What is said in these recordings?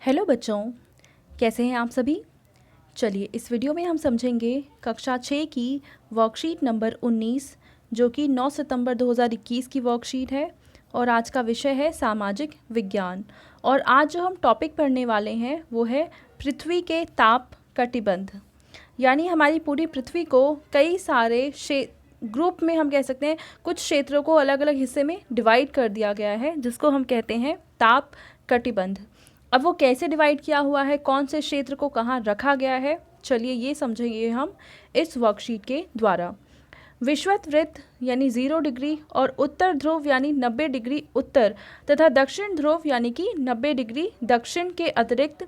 Hello बच्चों, कैसे हैं आप सभी। चलिए इस वीडियो में हम समझेंगे कक्षा 6 की वर्कशीट नंबर 19 जो कि 9 सितंबर 2021 की वर्कशीट है और आज का विषय है सामाजिक विज्ञान। और आज जो हम टॉपिक पढ़ने वाले हैं वो है पृथ्वी के ताप कटिबंध। यानी हमारी पूरी पृथ्वी को कई सारे ग्रुप में हम कह सकते हैं, कुछ क्षेत्रों को अलग अलग हिस्से में डिवाइड कर दिया गया है जिसको हम कहते हैं ताप कटिबंध। अब वो कैसे डिवाइड किया हुआ है, कौन से क्षेत्र को कहाँ रखा गया है, चलिए ये समझेंगे हम इस वर्कशीट के द्वारा। विषुवत वृत्त यानी 0 डिग्री और उत्तर ध्रुव यानी 90 डिग्री उत्तर तथा दक्षिण ध्रुव यानी कि 90 डिग्री दक्षिण के अतिरिक्त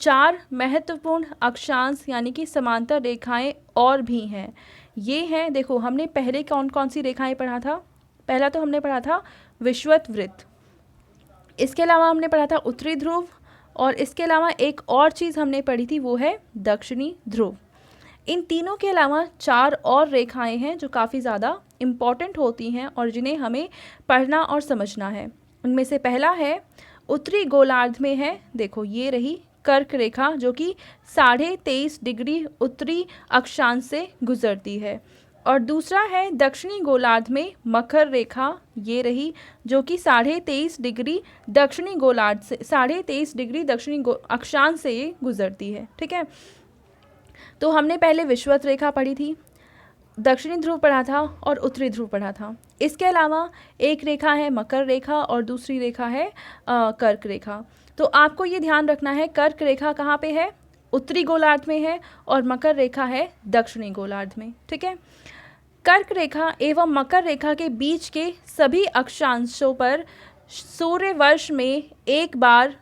4 महत्वपूर्ण अक्षांश यानी कि समांतर रेखाएं और भी हैं। ये हैं, देखो हमने पहले कौन कौन सी रेखाएं पढ़ा था। पहला तो हमने पढ़ा था विषुवत वृत्त, इसके अलावा हमने पढ़ा था उत्तरी ध्रुव और इसके अलावा एक और चीज़ हमने पढ़ी थी वो है दक्षिणी ध्रुव। इन तीनों के अलावा 4 और रेखाएं हैं जो काफ़ी ज़्यादा इम्पॉर्टेंट होती हैं और जिन्हें हमें पढ़ना और समझना है। उनमें से पहला है उत्तरी गोलार्ध में है, देखो ये रही कर्क रेखा जो कि 23.5 डिग्री उत्तरी अक्षांश से गुजरती है। और दूसरा है दक्षिणी गोलार्ध में मकर रेखा, ये रही जो कि 23.5 डिग्री दक्षिणी गोलार्ध से 23.5 डिग्री दक्षिणी अक्षांश से ये गुजरती है। ठीक है, तो हमने पहले विषुवत रेखा पढ़ी थी, दक्षिणी ध्रुव पढ़ा था और उत्तरी ध्रुव पढ़ा था। इसके अलावा एक रेखा है मकर रेखा और दूसरी रेखा है कर्क रेखा। तो आपको ये ध्यान रखना है कर्क रेखा कहाँ पे है, उत्तरी गोलार्ध में है और मकर रेखा है दक्षिणी गोलार्ध में। ठीक है, कर्क रेखा एवं मकर रेखा के बीच के सभी अक्षांशों पर सूर्य वर्ष में एक बार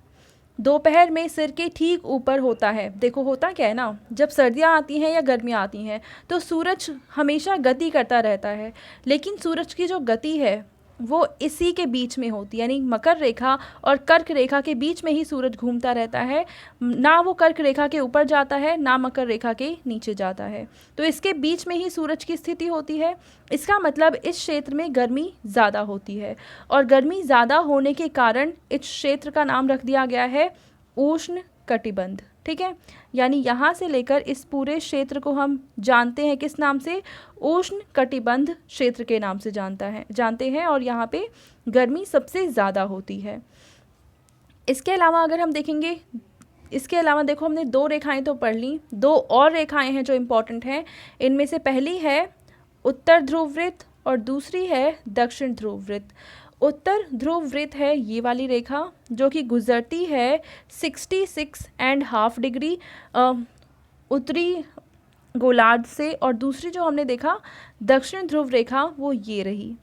दोपहर में सिर के ठीक ऊपर होता है। देखो होता क्या है ना, जब सर्दियाँ आती हैं या गर्मियाँ आती हैं तो सूरज हमेशा गति करता रहता है, लेकिन सूरज की जो गति है वो इसी के बीच में होती है, यानी मकर रेखा और कर्क रेखा के बीच में ही सूरज घूमता रहता है, ना वो कर्क रेखा के ऊपर जाता है ना मकर रेखा के नीचे जाता है। तो इसके बीच में ही सूरज की स्थिति होती है। इसका मतलब इस क्षेत्र में गर्मी ज़्यादा होती है और गर्मी ज़्यादा होने के कारण इस क्षेत्र का नाम रख दिया गया है उष्ण कटिबंध। ठीक है, यानी यहाँ से लेकर इस पूरे क्षेत्र को हम जानते हैं किस नाम से, उष्ण कटिबंध क्षेत्र के नाम से जानते हैं और यहाँ पे गर्मी सबसे ज़्यादा होती है। इसके अलावा अगर हम देखेंगे, इसके अलावा देखो हमने 2 रेखाएं तो पढ़ ली, 2 और रेखाएं हैं जो इम्पोर्टेंट हैं। इनमें से पहली है उत्तर ध्रुव वृत्त और दूसरी है दक्षिण ध्रुव वृत्त। उत्तर ध्रुव वृत्त है ये वाली रेखा जो कि गुजरती है 66.5 डिग्री उत्तरी गोलार्ध से, और दूसरी जो हमने देखा दक्षिण ध्रुव रेखा वो ये रही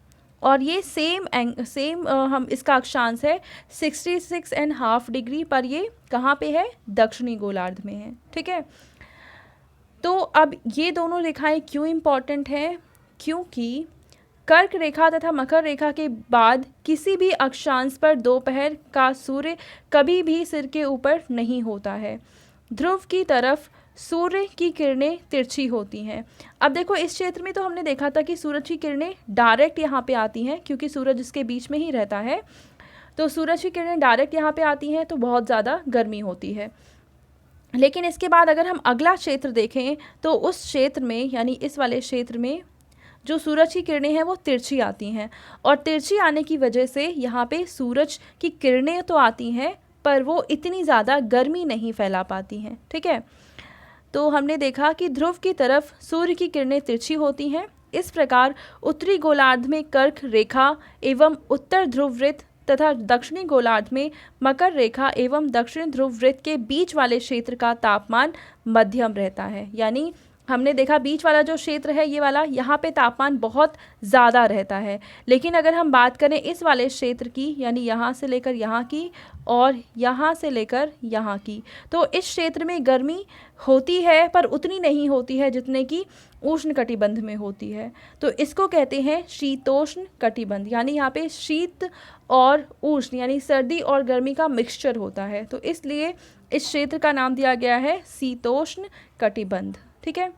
और ये सेम हम इसका अक्षांश है 66.5 डिग्री, पर ये कहाँ पे है, दक्षिणी गोलार्ध में है। ठीक है, तो अब ये दोनों रेखाएं क्यों इम्पॉर्टेंट हैं, क्योंकि कर्क रेखा तथा मकर रेखा के बाद किसी भी अक्षांश पर दोपहर का सूर्य कभी भी सिर के ऊपर नहीं होता है। ध्रुव की तरफ सूर्य की किरणें तिरछी होती हैं। अब देखो इस क्षेत्र में तो हमने देखा था कि सूरज की किरणें डायरेक्ट यहाँ पे आती हैं क्योंकि सूरज इसके बीच में ही रहता है, तो सूरज की किरणें डायरेक्ट यहाँ पे आती हैं तो बहुत ज़्यादा गर्मी होती है। लेकिन इसके बाद अगर हम अगला क्षेत्र देखें तो उस क्षेत्र में यानी इस वाले क्षेत्र में जो सूरज की किरणें हैं वो तिरछी आती हैं और तिरछी आने की वजह से यहाँ पे सूरज की किरणें तो आती हैं पर वो इतनी ज़्यादा गर्मी नहीं फैला पाती हैं। ठीक है, तो हमने देखा कि ध्रुव की तरफ सूर्य की किरणें तिरछी होती हैं। इस प्रकार उत्तरी गोलार्ध में कर्क रेखा एवं उत्तर ध्रुव वृत्त तथा दक्षिणी गोलार्ध में मकर रेखा एवं दक्षिण ध्रुव वृत्त के बीच वाले क्षेत्र का तापमान मध्यम रहता है। यानी हमने देखा बीच वाला जो क्षेत्र है ये वाला, यहाँ पे तापमान बहुत ज़्यादा रहता है। लेकिन अगर हम बात करें इस वाले क्षेत्र की, यानी यहाँ से लेकर यहाँ की और यहाँ से लेकर यहाँ की, तो इस क्षेत्र में गर्मी होती है पर उतनी नहीं होती है जितने की उष्ण कटिबंध में होती है। तो इसको कहते हैं शीतोष्ण कटिबंध, यानी यहाँ पे शीत और उष्ण यानी सर्दी और गर्मी का मिक्सचर होता है, तो इसलिए इस क्षेत्र का नाम दिया गया है शीतोष्ण कटिबंध। ठीक है,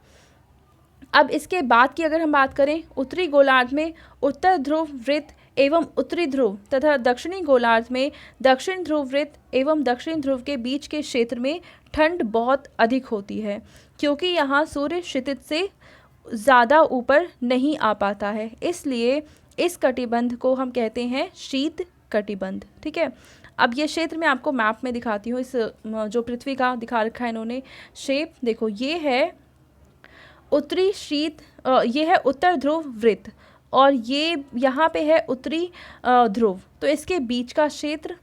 अब इसके बाद की अगर हम बात करें, उत्तरी गोलार्ध में उत्तर ध्रुव वृत्त एवं उत्तरी ध्रुव तथा दक्षिणी गोलार्ध में दक्षिण ध्रुव वृत्त एवं दक्षिण ध्रुव के बीच के क्षेत्र में ठंड बहुत अधिक होती है, क्योंकि यहाँ सूर्य क्षितिज से ज़्यादा ऊपर नहीं आ पाता है, इसलिए इस कटिबंध को हम कहते हैं शीत कटिबंध। ठीक है, अब ये क्षेत्र मैं आपको मैप में दिखाती हूँ। इस जो पृथ्वी का दिखा रखा है इन्होंने शेप, देखो ये है उत्तरी ये है उत्तर ध्रुव वृत्त और ये यहाँ पे है उत्तरी ध्रुव, तो इसके बीच का क्षेत्र।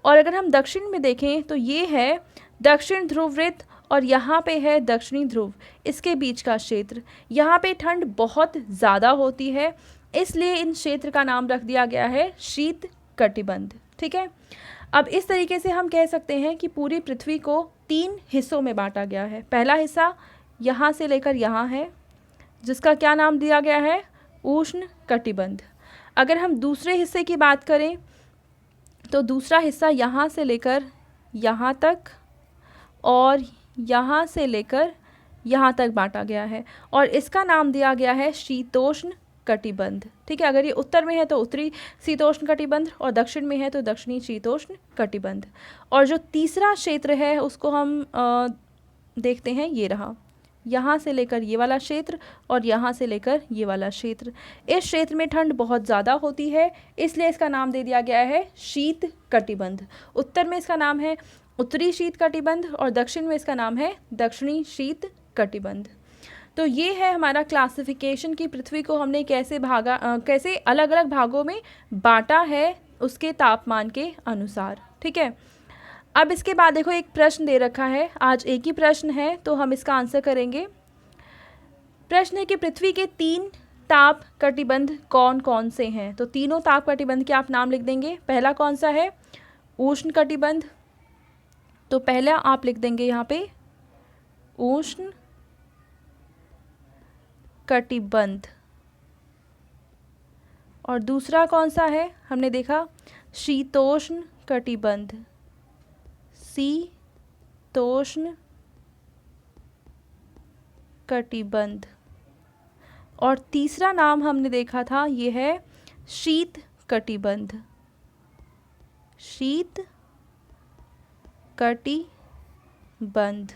और अगर हम दक्षिण में देखें तो ये है दक्षिण ध्रुव वृत्त और यहाँ पे है दक्षिणी ध्रुव, इसके बीच का क्षेत्र। यहाँ पे ठंड बहुत ज़्यादा होती है, इसलिए इन क्षेत्र का नाम रख दिया गया है शीत कटिबंध। ठीक है, अब इस तरीके से हम कह सकते हैं कि पूरी पृथ्वी को 3 हिस्सों में बांटा गया है। पहला हिस्सा यहाँ से लेकर यहाँ है, जिसका क्या नाम दिया गया है, उष्ण कटिबंध। अगर हम दूसरे हिस्से की बात करें तो दूसरा हिस्सा यहाँ से लेकर यहाँ तक और यहाँ से लेकर यहाँ तक बांटा गया है और इसका नाम दिया गया है शीतोष्ण कटिबंध। ठीक है, अगर ये उत्तर में है तो उत्तरी शीतोष्ण कटिबंध और दक्षिण में है तो दक्षिणी शीतोष्ण कटिबंध। और जो तीसरा क्षेत्र है उसको हम देखते हैं, ये रहा, यहाँ से लेकर ये वाला क्षेत्र और यहाँ से लेकर ये वाला क्षेत्र। इस क्षेत्र में ठंड बहुत ज़्यादा होती है, इसलिए इसका नाम दे दिया गया है शीत कटिबंध। उत्तर में इसका नाम है उत्तरी शीत कटिबंध और दक्षिण में इसका नाम है दक्षिणी शीत कटिबंध। तो ये है हमारा क्लासिफिकेशन कि पृथ्वी को हमने कैसे अलग अलग भागों में बांटा है उसके तापमान के अनुसार। ठीक है, अब इसके बाद देखो एक प्रश्न दे रखा है, आज एक ही प्रश्न है तो हम इसका आंसर करेंगे। प्रश्न है कि पृथ्वी के 3 ताप कटिबंध कौन कौन से हैं। तो तीनों ताप कटिबंध के आप नाम लिख देंगे। पहला कौन सा है, उष्ण कटिबंध, तो पहला आप लिख देंगे यहाँ पे उष्ण कटिबंध। और दूसरा कौन सा है, हमने देखा शीतोष्ण कटिबंध, शीतोष्ण कटिबंध। और तीसरा नाम हमने देखा था, ये है शीत कटिबंध, शीत कटिबंध।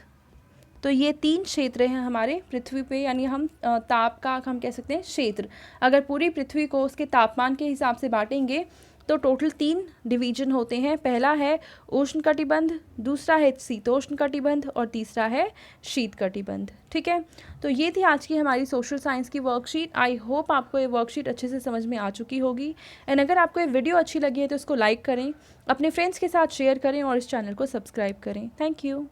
तो ये 3 क्षेत्र हैं हमारे पृथ्वी पे, यानी हम ताप का हम कह सकते हैं क्षेत्र। अगर पूरी पृथ्वी को उसके तापमान के हिसाब से बांटेंगे तो टोटल 3 डिवीजन होते हैं। पहला है उष्ण कटिबंध, दूसरा है शीतोष्ण कटिबंध और तीसरा है शीत कटिबंध। ठीक है, तो ये थी आज की हमारी सोशल साइंस की वर्कशीट। आई होप आपको ये वर्कशीट अच्छे से समझ में आ चुकी होगी। एंड अगर आपको ये वीडियो अच्छी लगी है तो इसको लाइक करें, अपने फ्रेंड्स के साथ शेयर करें और इस चैनल को सब्सक्राइब करें। Thank you.